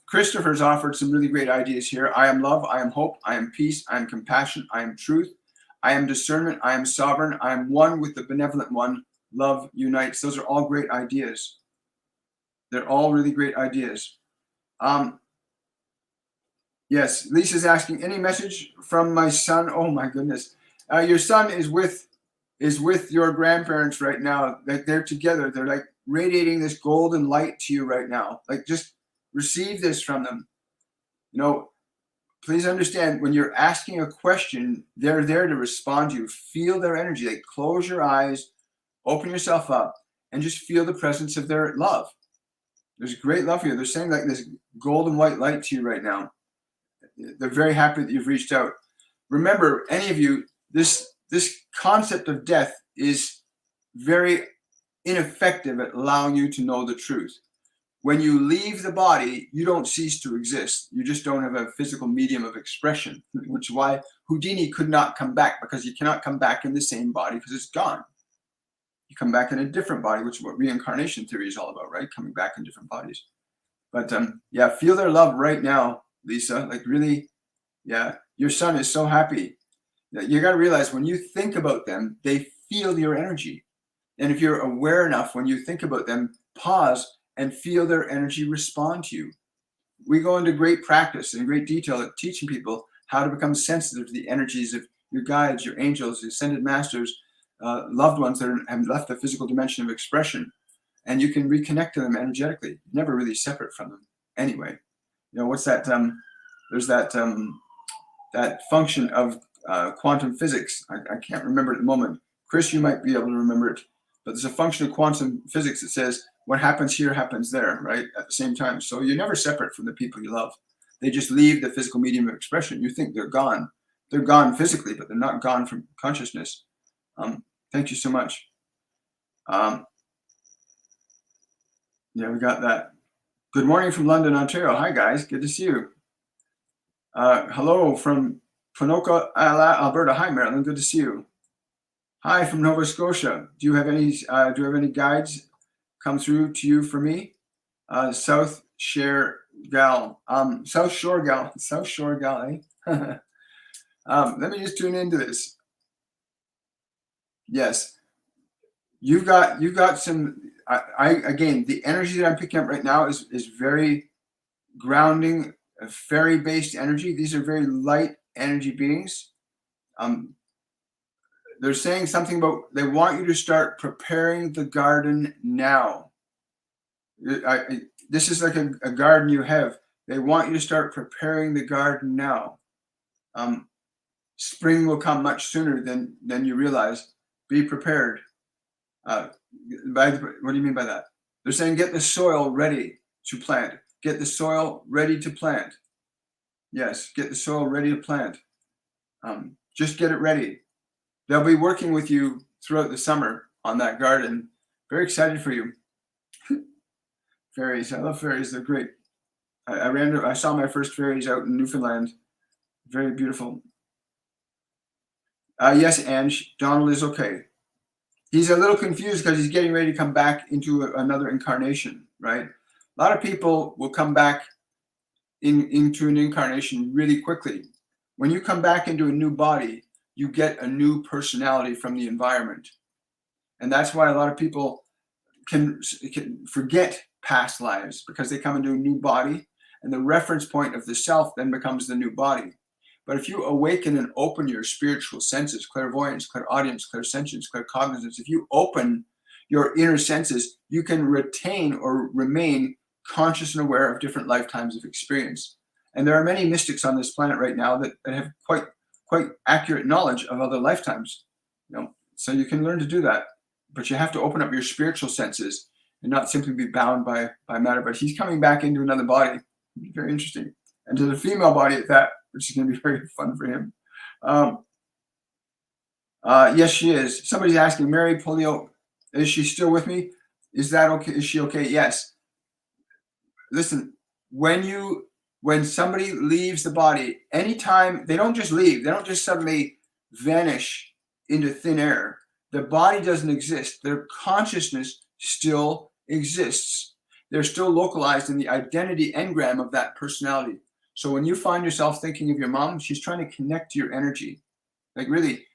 Christopher's offered some really great ideas here. I am love, I am hope, I am peace, I am compassion, I am truth, I am discernment, I am sovereign, I am one with the benevolent one, love unites. Those are all great ideas. They're all really great ideas. Yes, Lisa's asking, any message from my son? Oh my goodness. Your son is with your grandparents right now. Like they're together. They're like radiating this golden light to you right now. Like just receive this from them. Please understand, when you're asking a question, they're there to respond to you. Feel their energy. Like close your eyes, open yourself up, and just feel the presence of their love. There's great love for you. They're saying like this golden white light to you right now. They're very happy that you've reached out. Remember, any of you, this concept of death is very ineffective at allowing you to know the truth. When you leave the body, you don't cease to exist. You just don't have a physical medium of expression, which is why Houdini could not come back, because you cannot come back in the same body because it's gone. You come back in a different body, which is what reincarnation theory is all about, right? Coming back in different bodies. But yeah, feel their love right now, Lisa. Like really, yeah, your son is so happy. You got to realize when you think about them, they feel your energy. And if you're aware enough when you think about them, pause and feel their energy respond to you. We go into great practice and great detail at teaching people how to become sensitive to the energies of your guides, your angels, the ascended masters, loved ones that have left the physical dimension of expression. And you can reconnect to them energetically. Never really separate from them. Anyway, what's that? There's that function of quantum physics. I can't remember at the moment. Chris, you might be able to remember it. But there's a function of quantum physics that says what happens here happens there, right? At the same time. So you're never separate from the people you love. They just leave the physical medium of expression. You think they're gone. They're gone physically, but they're not gone from consciousness. Thank you so much. Yeah, we got that. Good morning from London, Ontario. Hi, guys. Good to see you. Hello from Ponoka, Alberta. Hi, Marilyn. Good to see you. Hi from Nova Scotia. Do you have any guides come through to you for me? South Shore Gal, eh? Let me just tune into this. Yes, you've got some. Again, the energy that I'm picking up right now is very grounding, fairy-based energy. These are very light energy beings. They're saying something about they want you to start preparing the garden now. This is like a garden you have. They want you to start preparing the garden now. Spring will come much sooner than you realize. Be prepared. What do you mean by that? They're saying get the soil ready to plant. Get the soil ready to plant. Yes, get the soil ready to plant. Just get it ready. They'll be working with you throughout the summer on that garden. Very excited for you. Fairies. I love fairies. They're great. I saw my first fairies out in Newfoundland. Very beautiful. Yes, Ange. Donald is okay. He's a little confused because he's getting ready to come back into another incarnation, right? A lot of people will come back into an incarnation really quickly. When you come back into a new body, you get a new personality from the environment. And that's why a lot of people can forget past lives, because they come into a new body and the reference point of the self then becomes the new body. But if you awaken and open your spiritual senses, clairvoyance, clairaudience, clairsentience, claircognizance, if you open your inner senses, you can retain or remain conscious and aware of different lifetimes of experience. And there are many mystics on this planet right now that have quite accurate knowledge of other lifetimes. So you can learn to do that. But you have to open up your spiritual senses and not simply be bound by matter. But he's coming back into another body. Very interesting. And to the female body at that, which is going to be very fun for him. Yes, she is. Somebody's asking, Mary Polio, is she still with me? Is that okay? Is she okay? Yes. Listen, when somebody leaves the body, anytime, they don't just leave, they don't just suddenly vanish into thin air. The body doesn't exist. Their consciousness still exists. They're still localized in the identity engram of that personality. So when you find yourself thinking of your mom, she's trying to connect to your energy. Like really,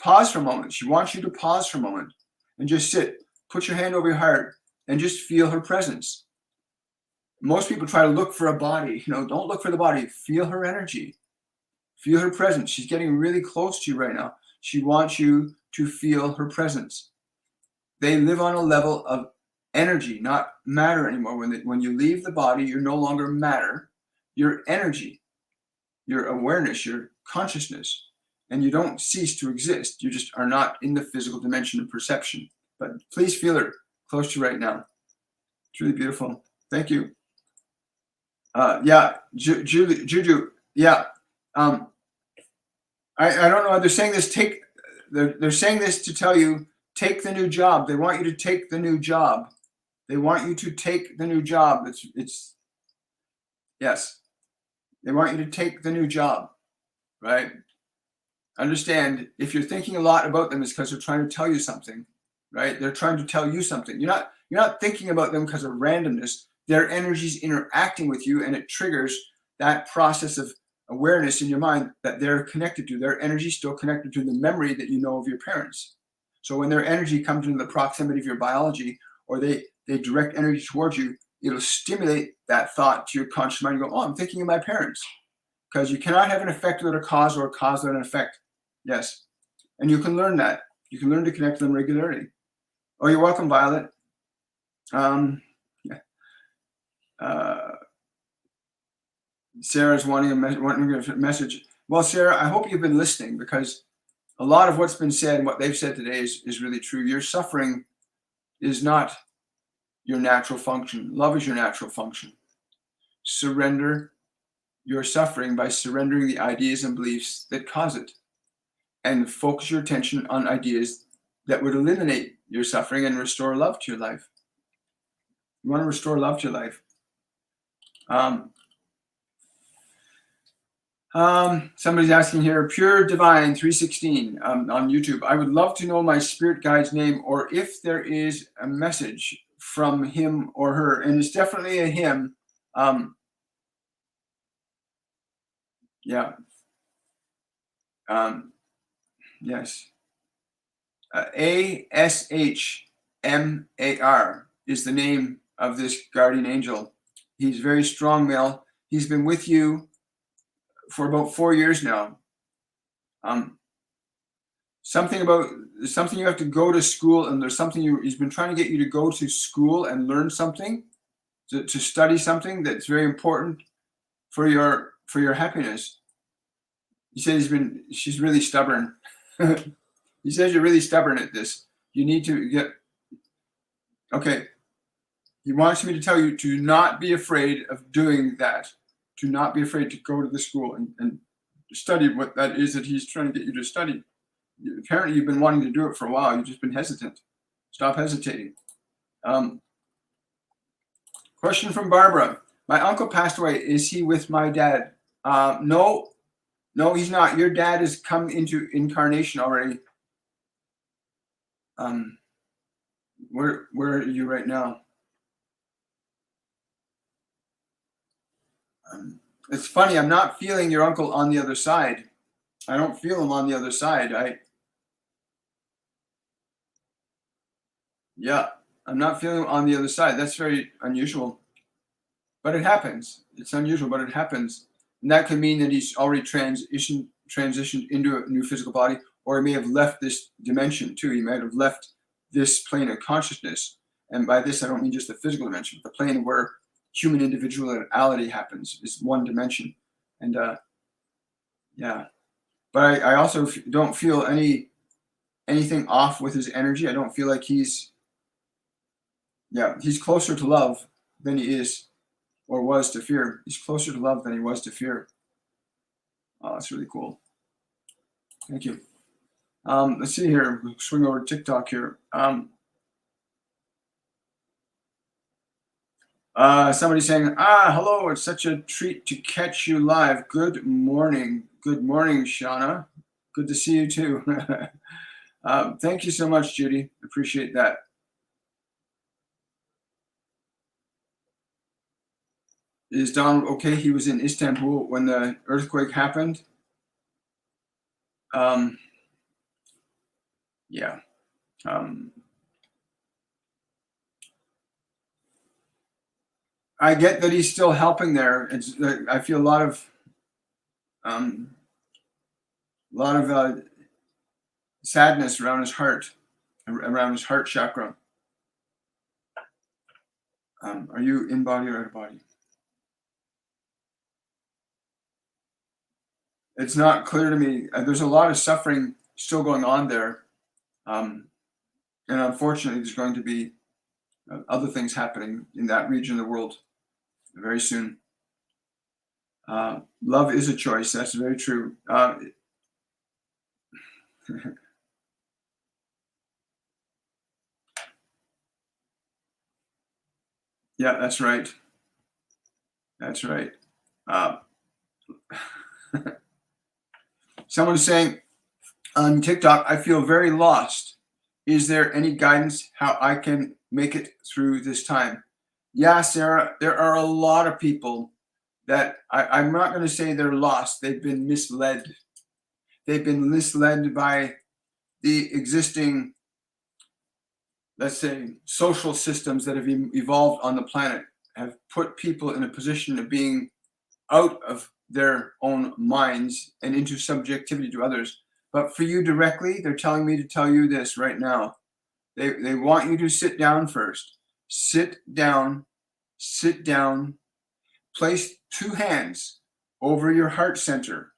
pause for a moment. She wants you to pause for a moment and just sit. Put your hand over your heart and just feel her presence. Most people try to look for a body. Don't look for the body. Feel her energy. Feel her presence. She's getting really close to you right now. She wants you to feel her presence. They live on a level of energy, not matter anymore. When you leave the body, you're no longer matter. You're energy, your awareness, your consciousness, and you don't cease to exist. You just are not in the physical dimension of perception. But please feel her close to you right now. It's really beautiful. Thank you. Yeah, Juju. Yeah. I don't know. They're saying this. They're saying this to tell you, take the new job. They want you to take the new job. They want you to take the new job. Yes. They want you to take the new job, right? understand, if you're thinking a lot about them, it's because they're trying to tell you something, right? They're trying to tell you something. You're not thinking about them because of randomness. Their energy's interacting with you, and it triggers that process of awareness in your mind that they're connected to. Their energy still connected to the memory that you know of your parents. So when their energy comes into the proximity of your biology, or they direct energy towards you, it'll stimulate that thought to your conscious mind. You go, oh, I'm thinking of my parents. Because you cannot have an effect without a cause, or a cause without an effect. Yes. And you can learn that. You can learn to connect to them regularly. Oh, you're welcome, Violet. Yeah. Sarah's wanting a message. Well, Sarah, I hope you've been listening, because a lot of what's been said and what they've said today is really true. Your suffering is not your natural function. Love is your natural function. Surrender your suffering by surrendering the ideas and beliefs that cause it, and focus your attention on ideas that would eliminate your suffering and restore love to your life. You want to restore love to your life. Somebody's asking here, Pure Divine 316 on YouTube. I would love to know my spirit guide's name, or if there is a message from him or her. And it's definitely a him. Yeah. Yes. ASHMAR is the name of this guardian angel. He's very strong male. He's been with you for about 4 years now. Something you have to go to school, and there's something he's been trying to get you to go to school and learn something, to study something that's very important for your happiness. He says she's really stubborn. He says you're really stubborn at this. You need to get, okay. He wants me to tell you to not be afraid of doing that. To not be afraid to go to the school and study what that is that he's trying to get you to study. Apparently you've been wanting to do it for a while. You've just been hesitant. Stop hesitating. Question from Barbara. My uncle passed away. Is he with my dad? No, he's not. Your dad has come into incarnation already. Where are you right now? It's funny. I'm not feeling your uncle on the other side. I don't feel him on the other side. I'm not feeling him on the other side. That's very unusual. But it happens. It's unusual, but it happens. And that could mean that he's already transitioned into a new physical body, or he may have left this dimension too. He might have left this plane of consciousness. And by this, I don't mean just the physical dimension, but the plane where human individuality happens is one dimension. And yeah. But I also don't feel anything off with his energy. I don't feel like he's closer to love than he is or was to fear. He's closer to love than he was to fear. Oh, that's really cool. Thank you. Let's see here. We'll swing over to TikTok here. Somebody's saying, hello, it's such a treat to catch you live. Good morning. Good morning, Shauna. Good to see you too. Thank you so much, Judy. Appreciate that. Is Don okay? He was in Istanbul when the earthquake happened. Yeah. I get that he's still helping there. I feel a lot of sadness around his heart chakra. Are you in body or out of body? It's not clear to me. There's a lot of suffering still going on there. And unfortunately, there's going to be other things happening in that region of the world very soon. Love is a choice. That's very true. Yeah, that's right. That's right. Someone's saying, on TikTok, I feel very lost. Is there any guidance how I can make it through this time? Yeah, Sarah, there are a lot of people that I'm not going to say they're lost. They've been misled. They've been misled by the existing, let's say, social systems that have evolved on the planet, have put people in a position of being out of their own minds and into subjectivity to others. But for you directly, they're telling me to tell you this right now. They want you to sit down first. Sit down, place 2 hands over your heart center.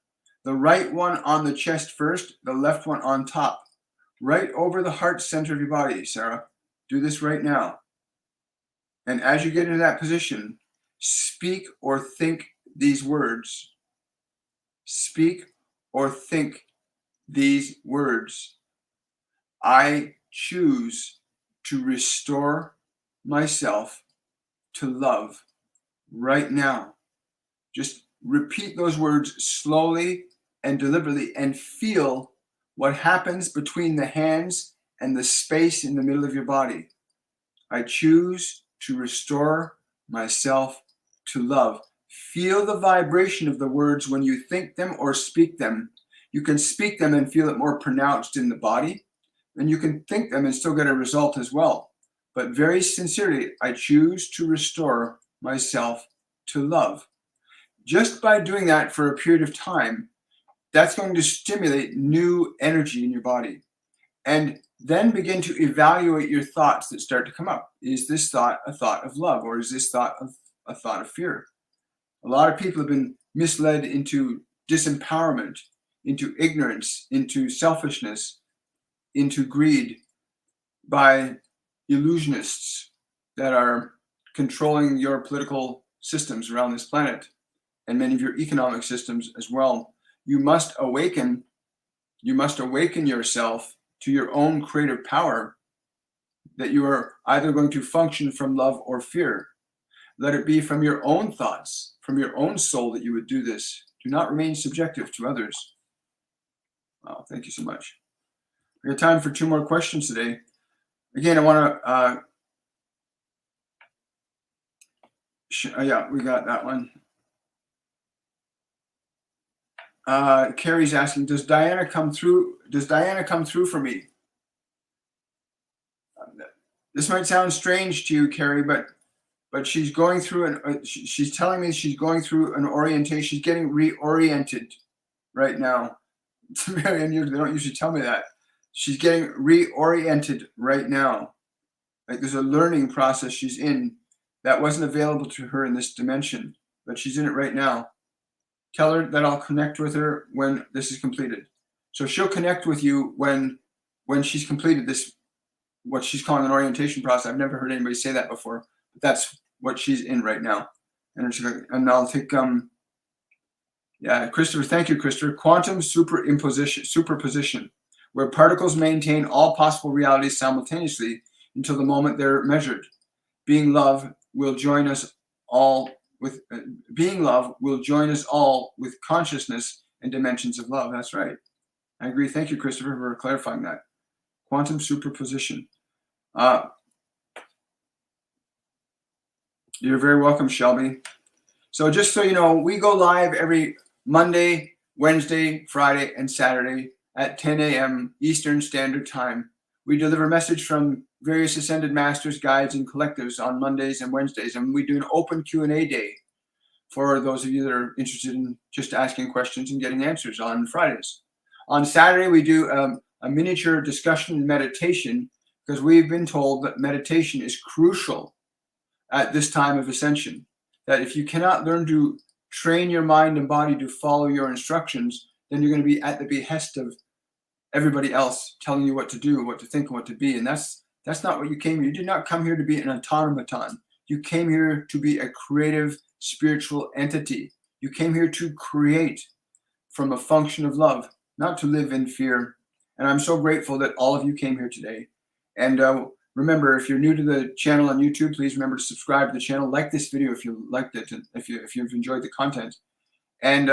The right one on the chest first, the left one on top. Right over the heart center of your body, Sarah. Do this right now. And as you get into that position, speak or think these words. Speak or think these words. I choose to restore myself to love right now. Just repeat those words slowly and deliberately and feel what happens between the hands and the space in the middle of your body. I choose to restore myself to love. Feel the vibration of the words when you think them or speak them. You can speak them and feel it more pronounced in the body, and you can think them and still get a result as well. But very sincerely, I choose to restore myself to love. Just by doing that for a period of time, that's going to stimulate new energy in your body. And then begin to evaluate your thoughts that start to come up. Is this thought a thought of love, or is this thought a thought of fear? A lot of people have been misled into disempowerment, into ignorance, into selfishness, into greed by illusionists that are controlling your political systems around this planet and many of your economic systems as well. You must awaken yourself to your own creative power, that you are either going to function from love or fear. Let it be from your own thoughts, from your own soul that you would do this. Do not remain subjective to others. Wow, thank you so much. We have time for 2 more questions today. Again, I want to, yeah, we got that one. Carrie's asking, does Diana come through for me? This might sound strange to you, Carrie, but she's going through she's telling me she's going through an orientation. She's getting reoriented right now. It's very unusual. They don't usually tell me that. She's getting reoriented right now. Like there's a learning process she's in that wasn't available to her in this dimension, but she's in it right now. Tell her that I'll connect with her when this is completed. So she'll connect with you when she's completed this, what she's calling an orientation process. I've never heard anybody say that before, but that's what she's in right now. And I'll take, yeah, Christopher, thank you, Christopher. Quantum superposition, where particles maintain all possible realities simultaneously until the moment they're measured. Being love will join us all with consciousness and dimensions of love. That's right. I agree. Thank you, Christopher, for clarifying that. Quantum superposition. You're very welcome, Shelby. So just so you know, we go live every Monday, Wednesday, Friday, and Saturday at 10 a.m. Eastern Standard Time. We deliver message from various ascended masters, guides, and collectives on Mondays and Wednesdays, and we do an open Q&A day for those of you that are interested in just asking questions and getting answers on Fridays. On Saturday, we do a miniature discussion and meditation, because we've been told that meditation is crucial at this time of ascension. That if you cannot learn to train your mind and body to follow your instructions, then you're going to be at the behest of everybody else telling you what to do, what to think, and what to be. And that's not what you came here. You did not come here to be an automaton. You came here to be a creative spiritual entity. You came here to create from a function of love, not to live in fear. And I'm so grateful that all of you came here today. And remember, if you're new to the channel on YouTube, please remember to subscribe to the channel. Like this video if you liked it, and if you've enjoyed the content. And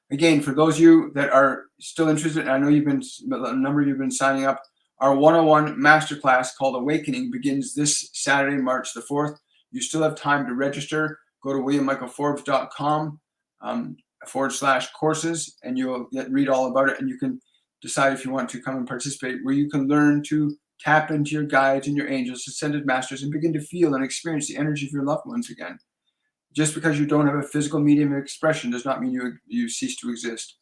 Again, for those of you that are still interested, I know a number of you have been signing up, our 101 masterclass called Awakening begins this Saturday, March the 4th. You still have time to register. Go to williammichaelforbes.com /courses, and you'll read all about it, and you can decide if you want to come and participate, where you can learn to tap into your guides and your angels, ascended masters, and begin to feel and experience the energy of your loved ones again. Just because you don't have a physical medium of expression does not mean you cease to exist.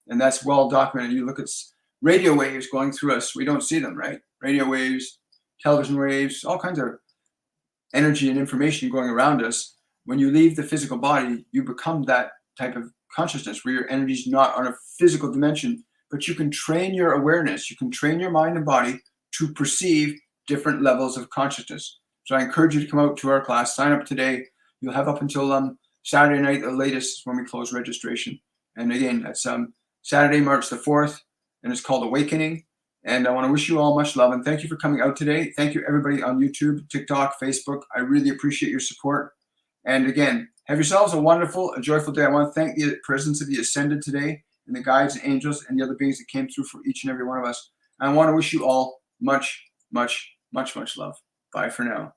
And that's well documented. You look at radio waves going through us. We don't see them, right? Radio waves, television waves, all kinds of energy and information going around us. When you leave the physical body, you become that type of consciousness where your energy is not on a physical dimension, but you can train your awareness. You can train your mind and body to perceive different levels of consciousness. So I encourage you to come out to our class, sign up today. You'll have up until Saturday night, the latest, when we close registration. And again, that's Saturday, March the 4th, and it's called Awakening. And I want to wish you all much love, and thank you for coming out today. Thank you, everybody on YouTube, TikTok, Facebook. I really appreciate your support. And again, have yourselves a joyful day. I want to thank the presence of the Ascended today, and the guides and angels and the other beings that came through for each and every one of us. And I want to wish you all much, much, much, much love. Bye for now.